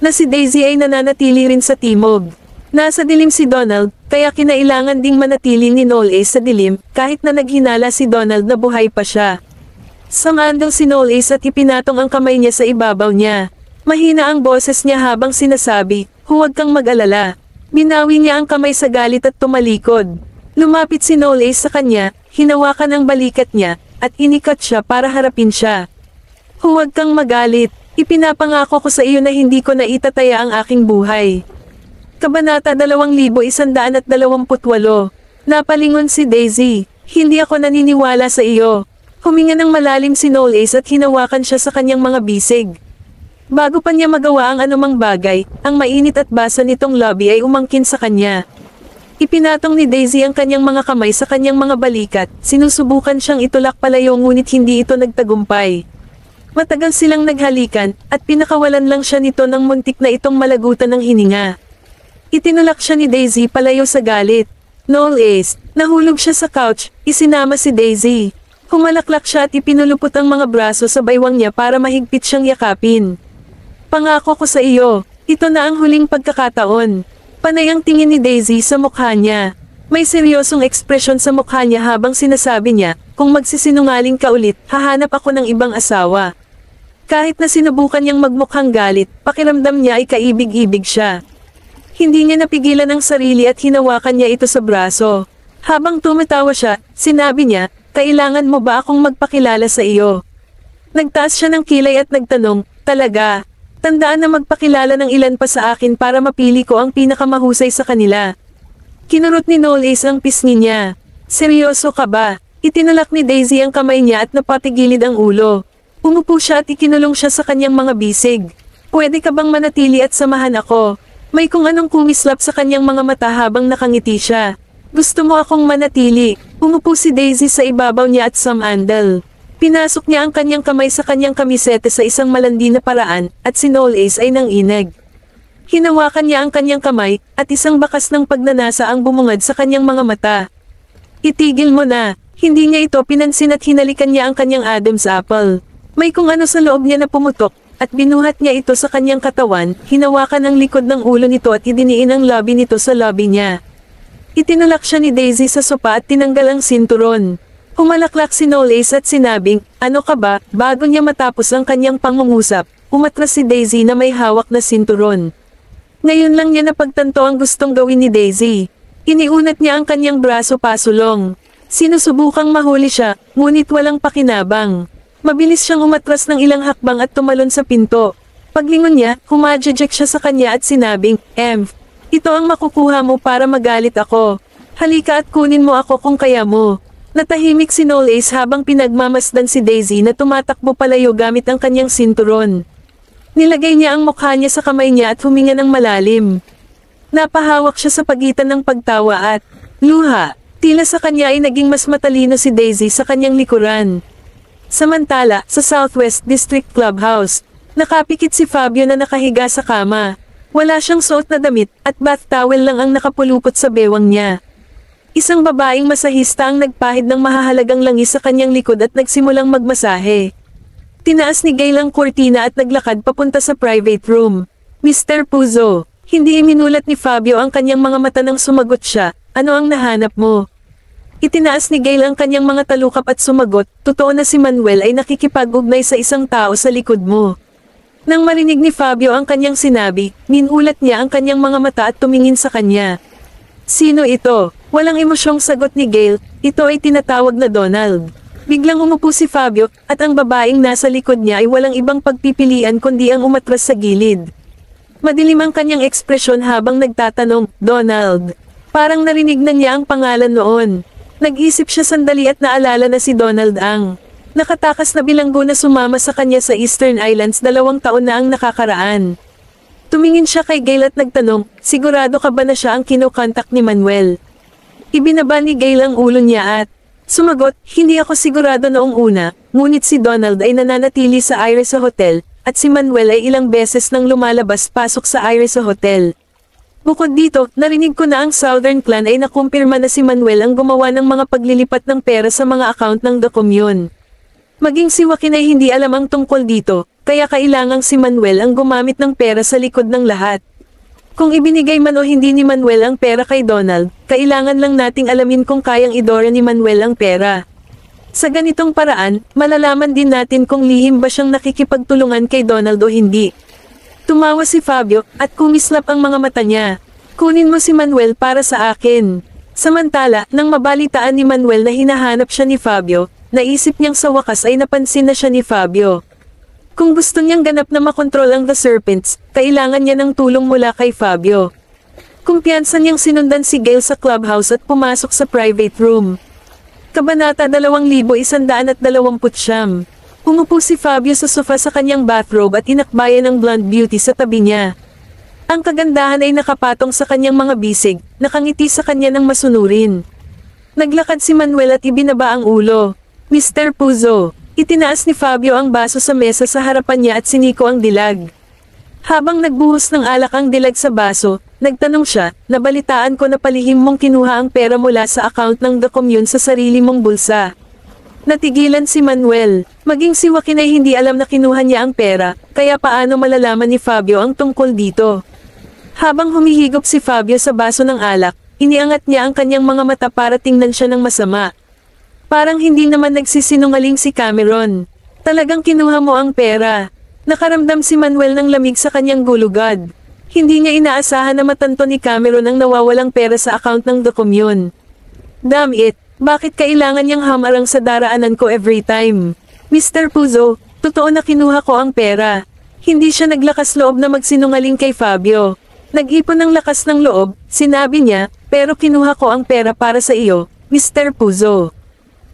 na si Daisy ay nananatili rin sa Timog. Nasa dilim si Donald, kaya kinailangan ding manatili ni Noel Ace sa dilim, kahit na naghinala si Donald na buhay pa siya. Sumandal si Noel Ace at ipinatong ang kamay niya sa ibabaw niya. Mahina ang boses niya habang sinasabi, huwag kang mag-alala. Binawi niya ang kamay sa galit at tumalikod. Lumapit si Noel Ace sa kanya, hinawakan ang balikat niya, at inikat siya para harapin siya. Huwag kang magalit. Ipinapangako ko sa iyo na hindi ko na itataya ang aking buhay. Kabanata 2128. Napalingon si Daisy. Hindi ako naniniwala sa iyo. Huminga ng malalim si Noel Ace at hinawakan siya sa kanyang mga bisig. Bago pa niya magawa ang anumang bagay, ang mainit at basa nitong lobby ay umangkin sa kanya. Ipinatong ni Daisy ang kanyang mga kamay sa kanyang mga balikat, sinusubukan siyang itulak palayo ngunit hindi ito nagtagumpay. Matagal silang naghalikan, at pinakawalan lang siya nito ng muntik na itong malagutan ng hininga. Itinulak siya ni Daisy palayo sa galit. Noel Ace, nahulog siya sa couch, isinama si Daisy. Humalaklak siya at ipinulupot ang mga braso sa baywang niya para mahigpit siyang yakapin. Pangako ko sa iyo, ito na ang huling pagkakataon. Panay ang tingin ni Daisy sa mukha niya. May seryosong ekspresyon sa mukha niya habang sinasabi niya, kung magsisinungaling ka ulit, hahanap ako ng ibang asawa. Kahit na sinubukan niyang magmukhang galit, pakiramdam niya ay kaibig-ibig siya. Hindi niya napigilan ang sarili at hinawakan niya ito sa braso. Habang tumatawa siya, sinabi niya, kailangan mo ba akong magpakilala sa iyo? Nagtaas siya ng kilay at nagtanong, talaga? Tandaan na magpakilala ng ilan pa sa akin para mapili ko ang pinakamahusay sa kanila. Kinurot ni Knowles ang pisngi niya. Seryoso ka ba? Itinalak ni Daisy ang kamay niya at napatigilid ang ulo. Umupo siya at ikinulong siya sa kanyang mga bisig. Pwede ka bang manatili at samahan ako? May kung anong kumislap sa kanyang mga mata habang nakangiti siya. Gusto mo akong manatili? Umupo si Daisy sa ibabaw niya at sumandal. Pinasok niya ang kanyang kamay sa kanyang kamisete sa isang malandi na paraan, at si Knowles ay nanginig. Hinawakan niya ang kanyang kamay, at isang bakas ng pagnanasa ang bumungad sa kanyang mga mata. Itigil mo na. Hindi niya ito pinansin at hinalikan niya ang kanyang Adam's apple. May kung ano sa loob niya na pumutok, at binuhat niya ito sa kanyang katawan, hinawakan ang likod ng ulo nito at idiniin ang labi nito sa labi niya. Itinulak siya ni Daisy sa sopa at tinanggal ang sinturon. Humalaklak si Knowles at sinabing, ano ka ba? Bago niya matapos ang kanyang pangungusap, umatras si Daisy na may hawak na sinturon. Ngayon lang niya napagtanto ang gustong gawin ni Daisy. Iniunat niya ang kanyang braso pasulong. Sinusubukang mahuli siya, ngunit walang pakinabang. Mabilis siyang umatras ng ilang hakbang at tumalon sa pinto. Paglingon niya, humadjajek siya sa kanya at sinabing, ito ang makukuha mo para magalit ako. Halika at kunin mo ako kung kaya mo. Natahimik si Knowles habang pinagmamasdan si Daisy na tumatakbo palayo gamit ang kanyang sinturon. Nilagay niya ang mukha niya sa kamay niya at huminga ng malalim. Napahawak siya sa pagitan ng pagtawa at luha. Tila sa kanya ay naging mas matalino si Daisy sa kanyang likuran. Samantala, sa Southwest District Clubhouse, nakapikit si Fabio na nakahiga sa kama. Wala siyang suot na damit at bath towel lang ang nakapulupot sa bewang niya. Isang babaeng masahista ang nagpahid ng mahahalagang langis sa kanyang likod at nagsimulang magmasahe. Tinaas ni Gail ang kurtina at naglakad papunta sa private room. Mr. Puzo, hindi iminulat ni Fabio ang kanyang mga mata nang sumagot siya, ano ang nahanap mo? Itinaas ni Gail ang kanyang mga talukap at sumagot, totoo na si Manuel ay nakikipag-ugnay sa isang tao sa likod mo. Nang marinig ni Fabio ang kanyang sinabi, minulat niya ang kanyang mga mata at tumingin sa kanya. Sino ito? Walang emosyong sagot ni Gail, ito ay tinatawag na Donald. Biglang umupo si Fabio, at ang babaeng nasa likod niya ay walang ibang pagpipilian kundi ang umatras sa gilid. Madilim ang kanyang ekspresyon habang nagtatanong, Donald. Parang narinig na niya ang pangalan noon. Nag-isip siya sandali at naalala na si Donald ang nakatakas na bilanggo na sumama sa kanya sa Eastern Islands 2 taon na ang nakakaraan. Tumingin siya kay Gail at nagtanong, sigurado ka ba na siya ang kinokontak ni Manuel? Ibinaba ni Gail ang ulo niya at sumagot, hindi ako sigurado noong una, ngunit si Donald ay nananatili sa Iris Hotel, at si Manuel ay ilang beses nang lumalabas-pasok sa Iris Hotel. Bukod dito, narinig ko na ang Southern Clan ay nakumpirma na si Manuel ang gumawa ng mga paglilipat ng pera sa mga account ng The Commune. Maging si Joaquin ay hindi alam ang tungkol dito, kaya kailangang si Manuel ang gumamit ng pera sa likod ng lahat. Kung ibinigay man o hindi ni Manuel ang pera kay Donald, kailangan lang nating alamin kung kayang idora ni Manuel ang pera. Sa ganitong paraan, malalaman din natin kung lihim ba siyang nakikipagtulungan kay Donald o hindi. Tumawa si Fabio, at kumislap ang mga mata niya. Kunin mo si Manuel para sa akin. Samantala, nang mabalitaan ni Manuel na hinahanap siya ni Fabio, naisip niyang sa wakas ay napansin na siya ni Fabio. Kung gusto niyang ganap na makontrol ang The Serpents, kailangan niya ng tulong mula kay Fabio. Kumpiyansa niyang sinundan si Gail sa clubhouse at pumasok sa private room. Kabanata 2129. Umupo si Fabio sa sofa sa kanyang bathrobe at inakbayan ng blonde beauty sa tabi niya. Ang kagandahan ay nakapatong sa kanyang mga bisig, nakangiti sa kanya ng masunurin. Naglakad si Manuel at ibinaba ang ulo. Mr. Puzo. Itinaas ni Fabio ang baso sa mesa sa harapan niya at siniko ang dilag. Habang nagbuhos ng alak ang dilag sa baso, nagtanong siya, nabalitaan ko na palihim mong kinuha ang pera mula sa account ng The Commune sa sarili mong bulsa. Natigilan si Manuel. Maging si Joaquin ay hindi alam na kinuha niya ang pera, kaya paano malalaman ni Fabio ang tungkol dito? Habang humihigop si Fabio sa baso ng alak, iniangat niya ang kanyang mga mata para tingnan siya ng masama. Parang hindi naman nagsisinungaling si Cameron. Talagang kinuha mo ang pera. Nakaramdam si Manuel ng lamig sa kanyang gulugad. Hindi niya inaasahan na matanto ni Cameron ang nawawalang pera sa account ng The Commune. Damn it, bakit kailangan niyang hamarang sa daraanan ko every time? Mr. Puzo, totoo na kinuha ko ang pera. Hindi siya naglakas loob na magsinungaling kay Fabio. Nag-ipon ng lakas ng loob, sinabi niya, pero kinuha ko ang pera para sa iyo, Mr. Puzo.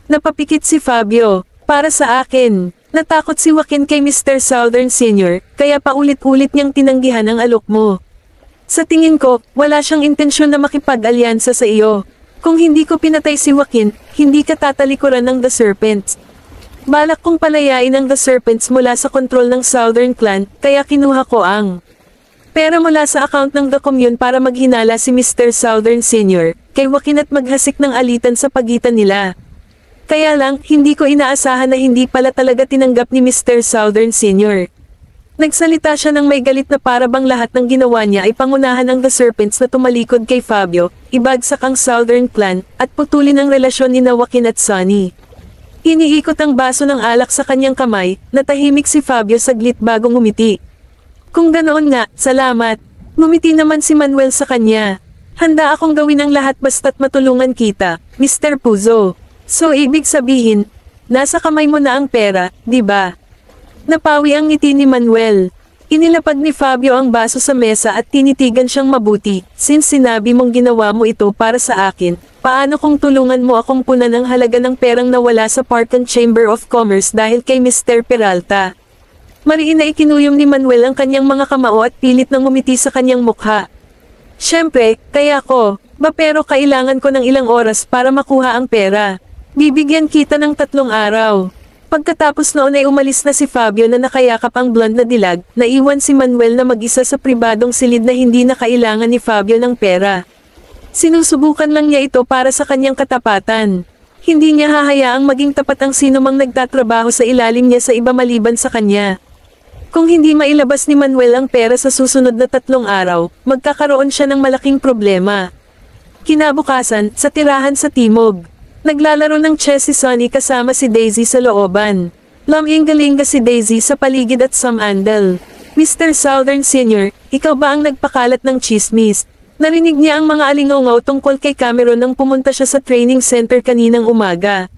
Napapikit si Fabio, para sa akin. Natakot si Joaquin kay Mr. Southern Sr., kaya paulit-ulit niyang tinanggihan ang alok mo. Sa tingin ko, wala siyang intensyon na makipag-alyansa sa iyo. Kung hindi ko pinatay si Joaquin, hindi ka tatalikuran ng The Serpents. Balak kong palayain ang The Serpents mula sa kontrol ng Southern Clan, kaya kinuha ko ang pera mula sa account ng The Commune para maghinala si Mr. Southern Sr. kay Joaquin at maghasik ng alitan sa pagitan nila. Kaya lang, hindi ko inaasahan na hindi pala talaga tinanggap ni Mr. Southern Sr. Nagsalita siya ng may galit na para bang lahat ng ginawa niya ay pangunahan ng The Serpents na tumalikod kay Fabio, ibagsak ang Southern Clan, at putulin ang relasyon ni Joaquin at Sonny. Iniikot ang baso ng alak sa kanyang kamay, natahimik si Fabio saglit bago ngumiti. Kung ganoon nga, salamat. Ngumiti naman si Manuel sa kanya. Handa akong gawin ang lahat basta't matulungan kita, Mr. Puzo. So ibig sabihin, nasa kamay mo na ang pera, di ba? Napawi ang ngiti ni Manuel. Inilapag ni Fabio ang baso sa mesa at tinitigan siyang mabuti. Since sinabi mong ginawa mo ito para sa akin, paano kung tulungan mo akong punan ang halaga ng perang nawala sa Parkan Chamber of Commerce dahil kay Mr. Peralta? Mariin na ikinuyom ni Manuel ang kanyang mga kamao at pilit nang ngumiti sa kanyang mukha. Siyempre, kaya ko, pero kailangan ko ng ilang oras para makuha ang pera. Bibigyan kita ng 3 araw. Pagkatapos noon ay umalis na si Fabio na nakayakap ang blonde na dilag, naiwan si Manuel na mag-isa sa pribadong silid na hindi na kailangan ni Fabio ng pera. Sinusubukan lang niya ito para sa kanyang katapatan. Hindi niya hahayaang maging tapat ang sino mang nagtatrabaho sa ilalim niya sa iba maliban sa kanya. Kung hindi mailabas ni Manuel ang pera sa susunod na 3 araw, magkakaroon siya ng malaking problema. Kinabukasan, sa tirahan sa Timog. Naglalaro ng chess si Sonny kasama si Daisy sa looban. Laming-galinga si Daisy sa paligid at samandal. Mr. Southern Sr., ikaw ba ang nagpakalat ng chismis? Narinig niya ang mga alingaw tungkol kay Cameron nang pumunta siya sa training center kaninang umaga.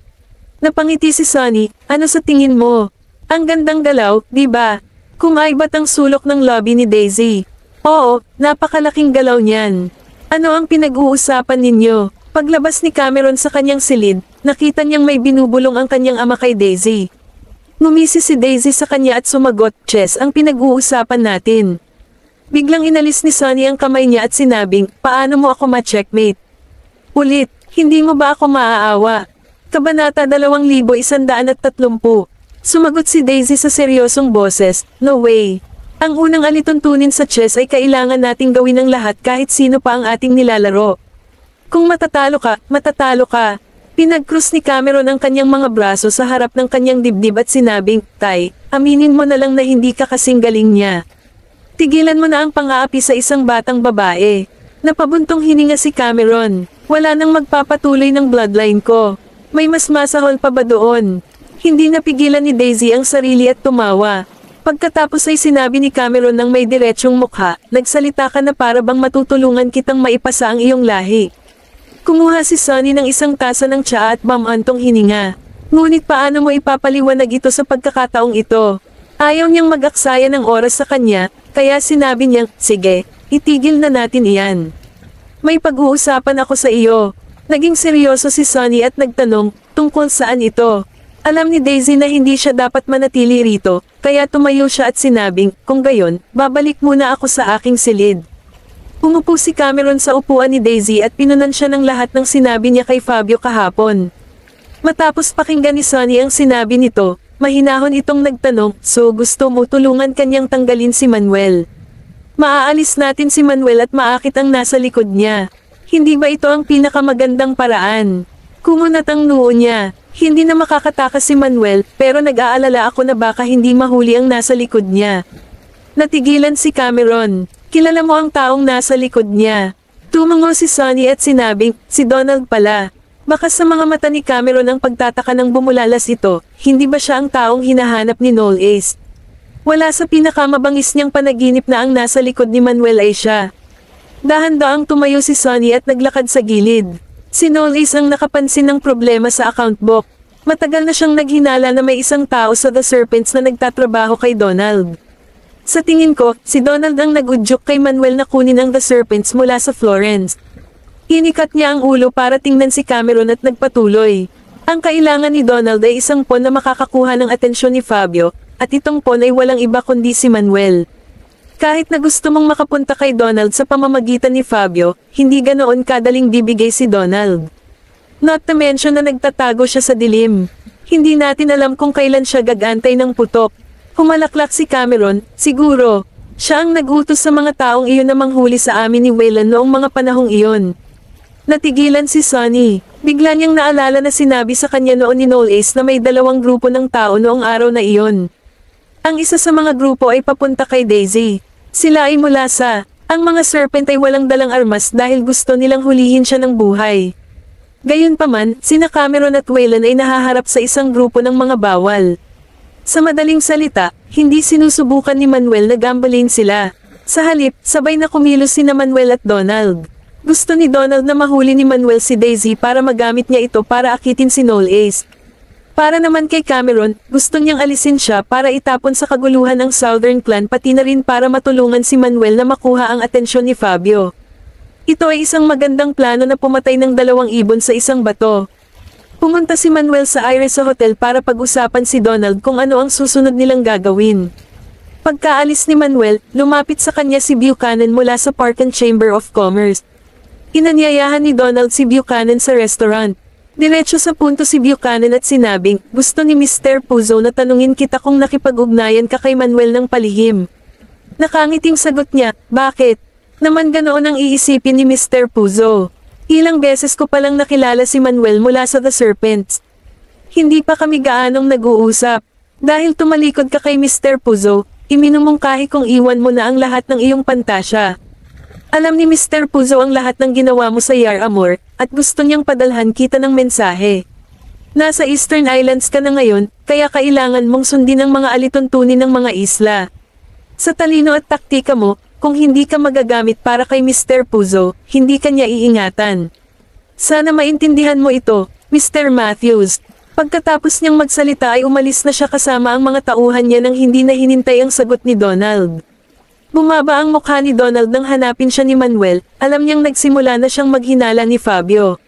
Napangiti si Sonny, ano sa tingin mo? Ang gandang galaw, di ba? Kumaibat ang sulok ng lobby ni Daisy. Oo, napakalaking galaw niyan. Ano ang pinag-uusapan ninyo? Paglabas ni Cameron sa kanyang silid, nakita niyang may binubulong ang kanyang ama kay Daisy. Ngumisi si Daisy sa kanya at sumagot, chess ang pinag-uusapan natin. Biglang inalis ni Sonny ang kamay niya at sinabing, paano mo ako ma-checkmate? Ulit, hindi mo ba ako maaawa? Kabanata 2130. Sumagot si Daisy sa seryosong boses, no way. Ang unang alituntunin sa chess ay kailangan nating gawin ang lahat kahit sino pa ang ating nilalaro. Kung matatalo ka, matatalo ka. Pinag-cross ni Cameron ang kanyang mga braso sa harap ng kanyang dibdib at sinabing, Tay, aminin mo na lang na hindi ka kasing galing niya. Tigilan mo na ang pang-aapi sa isang batang babae. Napabuntong hininga si Cameron. Wala nang magpapatuloy ng bloodline ko. May mas masahol pa ba doon? Hindi napigilan ni Daisy ang sarili at tumawa. Pagkatapos ay sinabi ni Cameron ng may diretsyong mukha, nagsalita ka na para bang matutulungan kitang maipasa ang iyong lahi. Kumuha si Sonny ng isang tasa ng tsaa at mamantong hininga. Ngunit paano mo ipapaliwanag ito sa pagkakataong ito? Ayaw niyang mag-aksaya ng oras sa kanya, kaya sinabi niyang, sige, itigil na natin iyan. May pag-uusapan ako sa iyo. Naging seryoso si Sonny at nagtanong, tungkol saan ito? Alam ni Daisy na hindi siya dapat manatili rito, kaya tumayo siya at sinabing, kung gayon, babalik muna ako sa aking silid. Umupo si Cameron sa upuan ni Daisy at pinunan siya ng lahat ng sinabi niya kay Fabio kahapon. Matapos pakinggan ni Sonny ang sinabi nito, mahinahon itong nagtanong, so gusto mo tulungan kanyang tanggalin si Manuel. Maaalis natin si Manuel at maakit ang nasa likod niya. Hindi ba ito ang pinakamagandang paraan? Kumunat ang noo niya. Hindi na makakatakas si Manuel, pero nag-aalala ako na baka hindi mahuli ang nasa likod niya. Natigilan si Cameron. Kilala mo ang taong nasa likod niya. Tumango si Sonny at sinabing, si Donald pala. Baka sa mga mata ni Cameron ang pagtataka ng bumulalas ito, hindi ba siya ang taong hinahanap ni Noel Ace? Wala sa pinakamabangis niyang panaginip na ang nasa likod ni Manuel ay siya. Dahan-daang tumayo si Sonny at naglakad sa gilid. Si Knowles ang nakapansin ng problema sa account book. Matagal na siyang naghinala na may isang tao sa The Serpents na nagtatrabaho kay Donald. Sa tingin ko, si Donald ang nag-udyok kay Manuel na kunin ang The Serpents mula sa Florence. Inikat niya ang ulo para tingnan si Cameron at nagpatuloy. Ang kailangan ni Donald ay isang pawn na makakakuha ng atensyon ni Fabio, at itong pawn ay walang iba kundi si Manuel. Kahit na gusto mong makapunta kay Donald sa pamamagitan ni Fabio, hindi ganoon kadaling bibigay si Donald. Not to mention na nagtatago siya sa dilim. Hindi natin alam kung kailan siya gagantay ng putok. Humalaklak si Cameron, siguro. Siya ang nag-utos sa mga taong iyon na manghuli sa amin ni Wayland noong mga panahong iyon. Natigilan si Sonny. Bigla niyang naalala na sinabi sa kanya noon ni Knowles na may dalawang grupo ng tao noong araw na iyon. Ang isa sa mga grupo ay papunta kay Daisy. Sila ay mula sa, ang mga serpent ay walang dalang armas dahil gusto nilang hulihin siya ng buhay. Gayunpaman, sina Cameron at Wayland ay nahaharap sa isang grupo ng mga bawal. Sa madaling salita, hindi sinusubukan ni Manuel na gambalain sila. Sa halip, sabay na kumilos sina Manuel at Donald. Gusto ni Donald na mahuli ni Manuel si Daisy para magamit niya ito para akitin si Knowles. Para naman kay Cameron, gusto niyang alisin siya para itapon sa kaguluhan ang Southern Clan pati na rin para matulungan si Manuel na makuha ang atensyon ni Fabio. Ito ay isang magandang plano na pumatay ng 2 ibon sa isang bato. Pumunta si Manuel sa Iris Hotel para pag-usapan si Donald kung ano ang susunod nilang gagawin. Pagkaalis ni Manuel, lumapit sa kanya si Buchanan mula sa Park and Chamber of Commerce. Inanyayahan ni Donald si Buchanan sa restaurant. Diretso sa punto si Buchanan at sinabing, gusto ni Mr. Puzo na tanungin kita kung nakipag-ugnayan ka kay Manuel ng palihim. Nakangiting sagot niya, bakit? Naman ganoon ang iisipin ni Mr. Puzo. Ilang beses ko palang nakilala si Manuel mula sa The Serpents. Hindi pa kami gaanong nag-uusap. Dahil tumalikod ka kay Mr. Puzo, iminumungkahi kong iwan mo na ang lahat ng iyong pantasya. Alam ni Mr. Puzo ang lahat ng ginawa mo sa Yar Amor, at gusto niyang padalhan kita ng mensahe. Nasa Eastern Islands ka na ngayon, kaya kailangan mong sundin ang mga alituntunin ng mga isla. Sa talino at taktika mo, kung hindi ka magagamit para kay Mr. Puzo, hindi ka niya iingatan. Sana maintindihan mo ito, Mr. Matthews. Pagkatapos niyang magsalita ay umalis na siya kasama ang mga tauhan niya nang hindi na hinintay ang sagot ni Donald. Bumaba ang mukha ni Donald nang hanapin siya ni Manuel, alam niyang nagsimula na siyang maghinala ni Fabio.